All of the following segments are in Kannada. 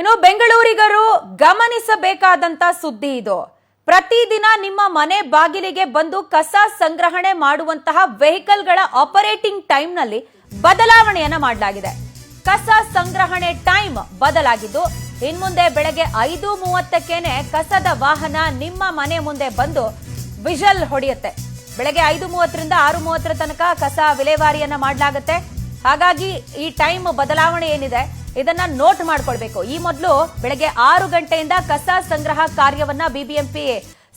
ಇನ್ನು ಬೆಂಗಳೂರಿಗರು ಗಮನಿಸಬೇಕಾದಂತ ಸುದ್ದಿ ಇದು. ಪ್ರತಿದಿನ ನಿಮ್ಮ ಮನೆ ಬಾಗಿಲಿಗೆ ಬಂದು ಕಸ ಸಂಗ್ರಹಣೆ ಮಾಡುವಂತಹ ವೆಹಿಕಲ್ಗಳ ಆಪರೇಟಿಂಗ್ ಟೈಮ್ ನಲ್ಲಿ ಬದಲಾವಣೆಯನ್ನ ಮಾಡಲಾಗಿದೆ. ಕಸ ಸಂಗ್ರಹಣೆ ಟೈಮ್ ಬದಲಾಗಿದ್ದು ಇನ್ಮುಂದೆ ಬೆಳಗ್ಗೆ 5:30ಕ್ಕೇನೆ ಕಸದ ವಾಹನ ನಿಮ್ಮ ಮನೆ ಮುಂದೆ ಬಂದು ವಿಷಲ್ ಹೊಡೆಯುತ್ತೆ. ಬೆಳಗ್ಗೆ 5:30ರಿಂದ 6:30 ತನಕ ಕಸ ವಿಲೇವಾರಿಯನ್ನ ಮಾಡಲಾಗುತ್ತೆ. ಹಾಗಾಗಿ ಈ ಟೈಮ್ ಬದಲಾವಣೆ ಏನಿದೆ ಇದನ್ನ ನೋಟ್ ಮಾಡ್ಕೊಳ್ಬೇಕು. ಈ ಮೊದಲು ಬೆಳಗ್ಗೆ 6 ಗಂಟೆಯಿಂದ ಕಸ ಸಂಗ್ರಹ ಕಾರ್ಯವನ್ನ ಬಿಬಿಎಂಪಿ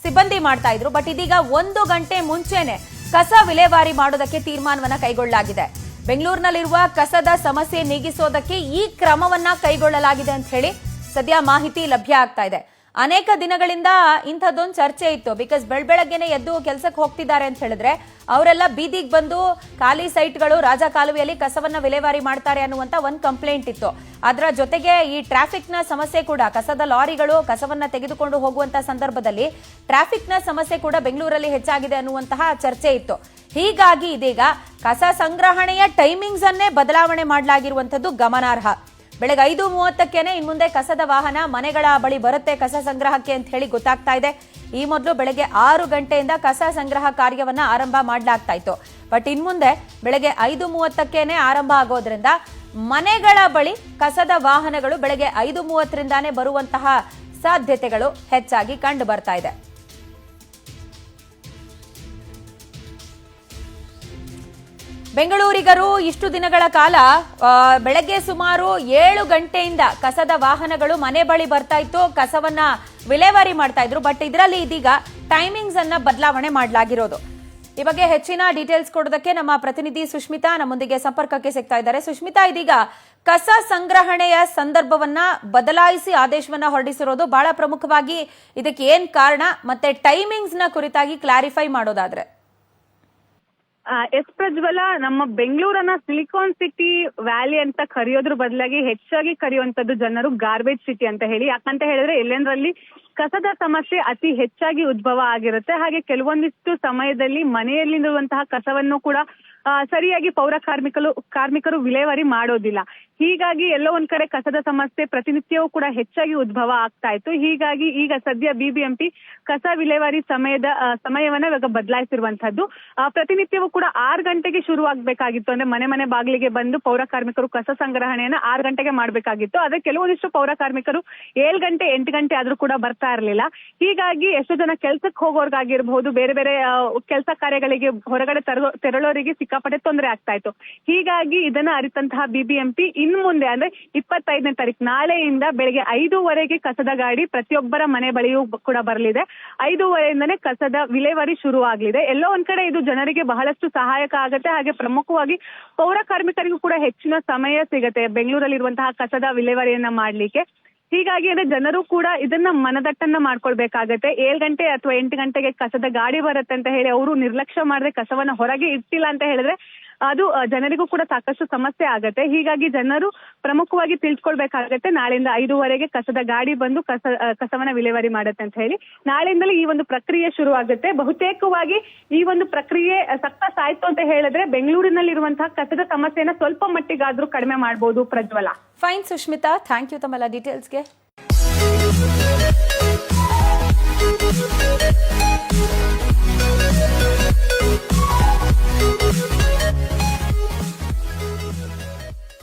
ಸಿಬ್ಬಂದಿ ಮಾಡ್ತಾ ಇದ್ರು. ಬಟ್ ಇದೀಗ 1 ಗಂಟೆ ಮುಂಚೆನೆ ಕಸ ವಿಲೇವಾರಿ ಮಾಡೋದಕ್ಕೆ ತೀರ್ಮಾನವನ್ನ ಕೈಗೊಳ್ಳಲಾಗಿದೆ. ಬೆಂಗಳೂರಿನಲ್ಲಿರುವ ಕಸದ ಸಮಸ್ಯೆ ನೀಗಿಸೋದಕ್ಕೆ ಈ ಕ್ರಮವನ್ನ ಕೈಗೊಳ್ಳಲಾಗಿದೆ ಅಂತ ಹೇಳಿ ಸದ್ಯ ಮಾಹಿತಿ ಲಭ್ಯ ಆಗ್ತಾ ಇದೆ. ಅನೇಕ ದಿನಗಳಿಂದ ಇಂಥದ್ದೊಂದು ಚರ್ಚೆ ಇತ್ತು. ಬಿಕಾಸ್ ಬೆಳಗ್ಗೆನೆ ಎದ್ದು ಕೆಲಸಕ್ಕೆ ಹೋಗ್ತಿದ್ದಾರೆ ಅಂತ ಹೇಳಿದ್ರೆ ಅವರೆಲ್ಲ ಬೀದಿಗೆ ಬಂದು ಖಾಲಿ ಸೈಟ್ಗಳು ರಾಜಕಾಲುವೆಯಲ್ಲಿ ಕಸವನ್ನ ವಿಲೇವಾರಿ ಮಾಡ್ತಾರೆ ಅನ್ನುವಂತ ಒಂದು ಕಂಪ್ಲೇಂಟ್ ಇತ್ತು. ಅದರ ಜೊತೆಗೆ ಈ ಟ್ರಾಫಿಕ್ ನ ಸಮಸ್ಯೆ ಕೂಡ, ಕಸದ ಲಾರಿಗಳು ಕಸವನ್ನ ತೆಗೆದುಕೊಂಡು ಹೋಗುವಂತ ಸಂದರ್ಭದಲ್ಲಿ ಟ್ರಾಫಿಕ್ ನ ಸಮಸ್ಯೆ ಕೂಡ ಬೆಂಗಳೂರಲ್ಲಿ ಹೆಚ್ಚಾಗಿದೆ ಅನ್ನುವಂತಹ ಚರ್ಚೆ ಇತ್ತು. ಹೀಗಾಗಿ ಇದೀಗ ಕಸ ಸಂಗ್ರಹಣೆಯ ಟೈಮಿಂಗ್ಸ್ ಅನ್ನೇ ಬದಲಾವಣೆ ಮಾಡಲಾಗಿರುವಂತದ್ದು ಗಮನಾರ್ಹ. ಬೆಳಗ್ಗೆ 5:30ಕ್ಕೇನೆ ಇನ್ಮುಂದೆ ಕಸದ ವಾಹನ ಮನೆಗಳ ಬಳಿ ಬರುತ್ತೆ ಕಸ ಸಂಗ್ರಹಕ್ಕೆ ಅಂತ ಹೇಳಿ ಗೊತ್ತಾಗ್ತಾ ಇದೆ. ಈ ಮೊದಲು ಬೆಳಗ್ಗೆ 6 ಗಂಟೆಯಿಂದ ಕಸ ಸಂಗ್ರಹ ಕಾರ್ಯವನ್ನ ಆರಂಭ ಮಾಡಲಾಗ್ತಾ ಇತ್ತು. ಬಟ್ ಇನ್ಮುಂದೆ ಬೆಳಗ್ಗೆ 5:30ಕ್ಕೇನೆ ಆರಂಭ ಆಗೋದ್ರಿಂದ ಮನೆಗಳ ಬಳಿ ಕಸದ ವಾಹನಗಳು ಬೆಳಗ್ಗೆ 5:30ರಿಂದಾನೇ ಬರುವಂತಹ ಸಾಧ್ಯತೆಗಳು ಹೆಚ್ಚಾಗಿ ಕಂಡು ಬರ್ತಾ ಇದೆ. ಬೆಂಗಳೂರಿಗರು ಇಷ್ಟು ದಿನಗಳ ಕಾಲ ಬೆಳಗ್ಗೆ ಸುಮಾರು 7 ಗಂಟೆಯಿಂದ ಕಸದ ವಾಹನಗಳು ಮನೆ ಬಳಿ ಬರ್ತಾ ಇತ್ತು, ಕಸವನ್ನ ವಿಲೇವಾರಿ ಮಾಡ್ತಾ ಇದ್ರು. ಬಟ್ ಇದರಲ್ಲಿ ಇದೀಗ ಟೈಮಿಂಗ್ಸ್ ಅನ್ನ ಬದಲಾವಣೆ ಮಾಡಲಾಗಿರೋದು. ಈ ಬಗ್ಗೆ ಹೆಚ್ಚಿನ ಡೀಟೇಲ್ಸ್ ಕೊಡೋದಕ್ಕೆ ನಮ್ಮ ಪ್ರತಿನಿಧಿ ಸುಷ್ಮಿತಾ ನಮ್ಮೊಂದಿಗೆ ಸಂಪರ್ಕಕ್ಕೆ ಸಿಗ್ತಾ ಇದ್ದಾರೆ. ಸುಷ್ಮಿತಾ, ಇದೀಗ ಕಸ ಸಂಗ್ರಹಣೆಯ ಸಂದರ್ಭವನ್ನ ಬದಲಾಯಿಸಿ ಆದೇಶವನ್ನ ಹೊರಡಿಸಿರೋದು ಬಹಳ ಪ್ರಮುಖವಾಗಿ ಇದಕ್ಕೆ ಏನ್ ಕಾರಣ ಮತ್ತೆ ಟೈಮಿಂಗ್ಸ್ ನ ಕುರಿತಾಗಿ ಕ್ಲಾರಿಫೈ ಮಾಡೋದಾದ್ರೆ? ಎಸ್ ಪ್ರಜ್ವಲ, ನಮ್ಮ ಬೆಂಗಳೂರನ್ನ ಸಿಲಿಕಾನ್ ಸಿಟಿ ವ್ಯಾಲಿ ಅಂತ ಕರೆಯೋದ್ರ ಬದಲಾಗಿ ಹೆಚ್ಚಾಗಿ ಕರೆಯುವಂತದ್ದು ಜನರು ಗಾರ್ಬೇಜ್ ಸಿಟಿ ಅಂತ ಹೇಳಿ. ಯಾಕಂತ ಹೇಳಿದ್ರೆ ಎಲ್ಲೆಂದ್ರಲ್ಲಿ ಕಸದ ಸಮಸ್ಯೆ ಅತಿ ಹೆಚ್ಚಾಗಿ ಉದ್ಭವ ಆಗಿರುತ್ತೆ. ಹಾಗೆ ಕೆಲವೊಂದಿಷ್ಟು ಸಮಯದಲ್ಲಿ ಮನೆಯಲ್ಲಿರುವಂತಹ ಕಸವನ್ನು ಕೂಡ ಸರಿಯಾಗಿ ಪೌರ ಕಾರ್ಮಿಕರು ವಿಲೇವಾರಿ ಮಾಡೋದಿಲ್ಲ. ಹೀಗಾಗಿ ಎಲ್ಲೋ ಒಂದ್ ಕಡೆ ಕಸದ ಸಮಸ್ಯೆ ಪ್ರತಿನಿತ್ಯವೂ ಕೂಡ ಹೆಚ್ಚಾಗಿ ಉದ್ಭವ ಆಗ್ತಾ ಇತ್ತು. ಹೀಗಾಗಿ ಈಗ ಸದ್ಯ ಬಿಬಿಎಂಪಿ ಕಸ ವಿಲೇವಾರಿ ಸಮಯವನ್ನ ಇವಾಗ ಬದಲಾಯಿಸಿರುವಂತದ್ದು. ಪ್ರತಿನಿತ್ಯವೂ ಕೂಡ 6 ಗಂಟೆಗೆ ಶುರುವಾಗಬೇಕಾಗಿತ್ತು. ಅಂದ್ರೆ ಮನೆ ಬಾಗಿಲಿಗೆ ಬಂದು ಪೌರ ಕಾರ್ಮಿಕರು ಕಸ ಸಂಗ್ರಹಣೆಯನ್ನ 6 ಗಂಟೆಗೆ ಮಾಡಬೇಕಾಗಿತ್ತು. ಆದ್ರೆ ಕೆಲವೊಂದಿಷ್ಟು ಪೌರ ಕಾರ್ಮಿಕರು 7 ಗಂಟೆ 8 ಗಂಟೆ ಆದ್ರೂ ಕೂಡ ಬರ್ತಾ ಇರಲಿಲ್ಲ. ಹೀಗಾಗಿ ಎಷ್ಟೋ ಜನ ಕೆಲ್ಸಕ್ಕೆ ಹೋಗೋರ್ಗಾಗಿರ್ಬಹುದು, ಬೇರೆ ಬೇರೆ ಕೆಲಸ ಕಾರ್ಯಗಳಿಗೆ ಹೊರಗಡೆ ತೆರಳೋರಿಗೆ ಸಿಕ್ಕಾಪಟ್ಟೆ ತೊಂದರೆ ಆಗ್ತಾ ಇತ್ತು. ಹೀಗಾಗಿ ಇದನ್ನ ಅರಿತಂತಹ ಬಿಬಿಎಂಪಿ ಇನ್ನು ಮುಂದೆ ಅಂದ್ರೆ 25ನೇ ತಾರೀಕು ನಾಳೆಯಿಂದ ಬೆಳಗ್ಗೆ 5:00ವರೆಗೆ ಕಸದ ಗಾಡಿ ಪ್ರತಿಯೊಬ್ಬರ ಮನೆ ಬಳಿಯೂ ಕೂಡ ಬರಲಿದೆ. 5:00ಯಿಂದನೇ ಕಸದ ವಿಲೇವಾರಿ ಶುರು ಆಗ್ಲಿದೆ. ಎಲ್ಲೋ ಒಂದ್ ಕಡೆ ಇದು ಜನರಿಗೆ ಬಹಳಷ್ಟು ಸಹಾಯಕ ಆಗುತ್ತೆ. ಹಾಗೆ ಪ್ರಮುಖವಾಗಿ ಪೌರ ಕಾರ್ಮಿಕರಿಗೂ ಕೂಡ ಹೆಚ್ಚಿನ ಸಮಯ ಸಿಗುತ್ತೆ ಬೆಂಗಳೂರಲ್ಲಿರುವಂತಹ ಕಸದ ವಿಲೇವಾರಿಯನ್ನ ಮಾಡ್ಲಿಕ್ಕೆ. ಹೀಗಾಗಿ ಅಂದ್ರೆ ಜನರು ಕೂಡ ಇದನ್ನ ಮನದಟ್ಟನ್ನ ಮಾಡ್ಕೊಳ್ಬೇಕಾಗತ್ತೆ. 7 ಗಂಟೆ ಅಥವಾ 8 ಗಂಟೆಗೆ ಕಸದ ಗಾಡಿ ಬರುತ್ತೆ ಅಂತ ಹೇಳಿ ಅವರು ನಿರ್ಲಕ್ಷ್ಯ ಮಾಡದೆ ಕಸವನ್ನ ಹೊರಗೆ ಇಟ್ಟಿಲ್ಲ ಅಂತ ಹೇಳಿದ್ರೆ ಅದು ಜನರಿಗೂ ಕೂಡ ಸಾಕಷ್ಟು ಸಮಸ್ಯೆ ಆಗತ್ತೆ. ಹೀಗಾಗಿ ಜನರು ಪ್ರಮುಖವಾಗಿ ತಿಳ್ಕೊಳ್ಬೇಕಾಗತ್ತೆ. ನಾಳೆಯಿಂದ 5:00ವರೆಗೆ ಕಸದ ಗಾಡಿ ಬಂದು ಕಸವನ್ನ ವಿಲೇವಾರಿ ಮಾಡುತ್ತೆ ಅಂತ ಹೇಳಿ. ನಾಳೆಯಿಂದಲೇ ಈ ಒಂದು ಪ್ರಕ್ರಿಯೆ ಶುರು ಆಗುತ್ತೆ. ಬಹುತೇಕವಾಗಿ ಈ ಒಂದು ಪ್ರಕ್ರಿಯೆ ಸಕ್ಸಸ್ ಆಯ್ತು ಅಂತ ಹೇಳಿದ್ರೆ ಬೆಂಗಳೂರಿನಲ್ಲಿರುವಂತಹ ಕಸದ ಸಮಸ್ಯೆನ ಸ್ವಲ್ಪ ಮಟ್ಟಿಗಾದ್ರೂ ಕಡಿಮೆ ಮಾಡಬಹುದು. ಪ್ರಜ್ವಲ. ಫೈನ್ ಸುಷ್ಮಿತಾ, ಥ್ಯಾಂಕ್ ಯು ತಮ್ಮೆಲ್ಲ ಡೀಟೇಲ್ಸ್ಗೆ.